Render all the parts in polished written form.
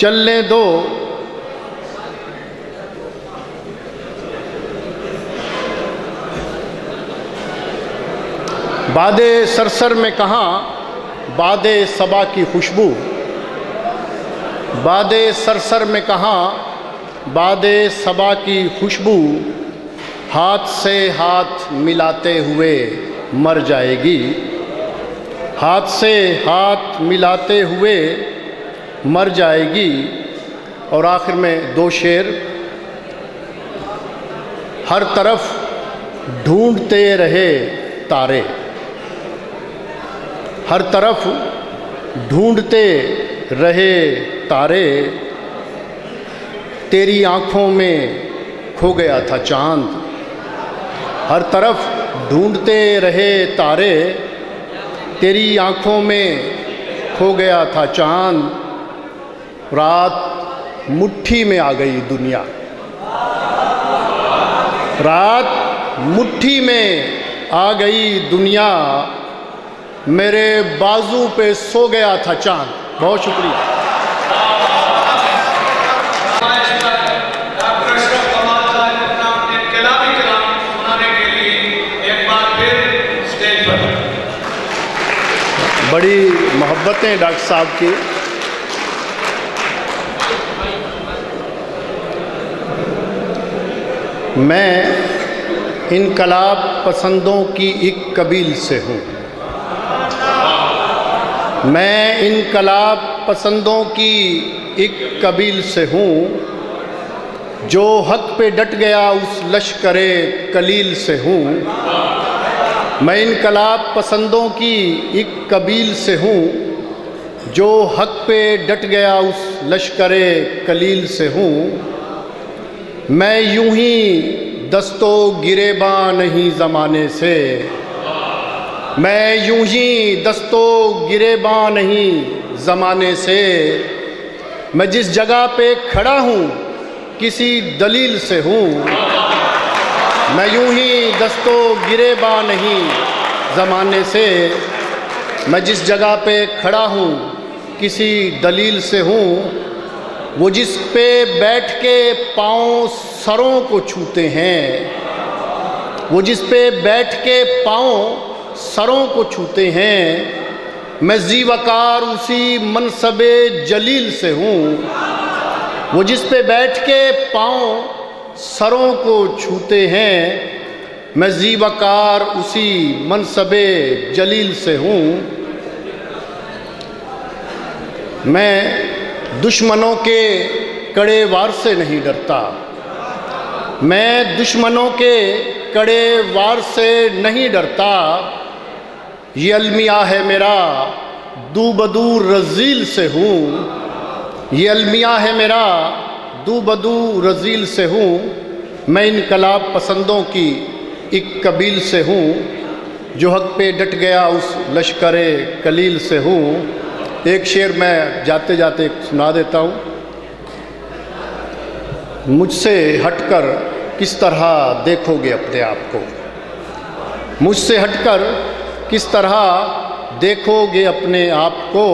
चलने दो। बादे सरसर में कहाँ बादे सबा की खुशबू, बादे सरसर में कहाँ बादे सबा की खुशबू, हाथ से हाथ मिलाते हुए मर जाएगी, हाथ से हाथ मिलाते हुए मर जाएगी। और आखिर में दो शेर। हर तरफ ढूंढते रहे तारे, हर तरफ ढूंढते रहे तारे, तेरी आँखों में खो गया था चांद। हर तरफ ढूंढते रहे तारे, तेरी आँखों में खो गया था चांद। रात मुट्ठी में आ गई दुनिया, रात मुट्ठी में आ गई दुनिया, मेरे बाजू पे सो गया था चांद। बहुत शुक्रिया। बड़ी मोहब्बतें डॉक्टर साहब की। मैं इनकलाब पसंदों की एक कबील से हूँ, मैं इनकलाब पसंदों की एक कबील से हूँ, जो हक पे डट गया उस लश्करे कलील से हूँ। मैं इनकलाब पसंदों की एक कबील से हूँ, जो हक पे डट गया उस लश्करे कलील से हूँ। मैं यूं ही दस्तो गिरेबां नहीं ज़माने से, मैं यूं ही दस्तो गिरेबां नहीं ज़माने से, मैं जिस जगह पे खड़ा हूँ किसी दलील से हूँ। मैं यूं ही दस्तो गिरेबां नहीं ज़माने से, मैं जिस जगह पे खड़ा हूँ किसी दलील से हूँ। वो जिस पे बैठ के पाँव सरों को छूते हैं, वो जिस पे बैठ के पाँव सरों को छूते हैं, मैं ज़ीवकार उसी मनसबे जलील से हूँ। वो जिस पे बैठ के पाँव सरों को छूते हैं, मैं ज़ीवकार उसी मनसबे जलील से हूँ। मैं दुश्मनों के कड़े वार से नहीं डरता, मैं दुश्मनों के कड़े वार से नहीं डरता। ये अलमिया है मेरा दू बदू रज़ील से हूँ, ये अलमिया है मेरा दू बदू रज़ील से हूँ। मैं इनकलाब पसंदों की एक कबील से हूँ, जो हक पे डट गया उस लश्करे कलील से हूँ। एक शेर मैं जाते जाते सुना देता हूँ। मुझसे हटकर किस तरह देखोगे अपने आप को, मुझसे हटकर किस तरह देखोगे अपने आप को,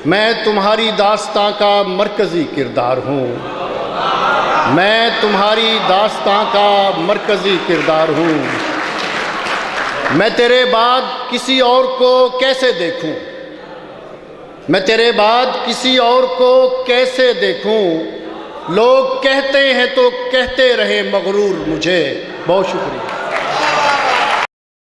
मैं तुम्हारी दास्तां का मरकज़ी किरदार हूँ, मैं तुम्हारी दास्तां का मरकज़ी किरदार हूँ। मैं तेरे बाद किसी और को कैसे देखूँ, मैं तेरे बाद किसी और को कैसे देखूं। लोग कहते हैं तो कहते रहे मगरूर मुझे। बहुत शुक्रिया।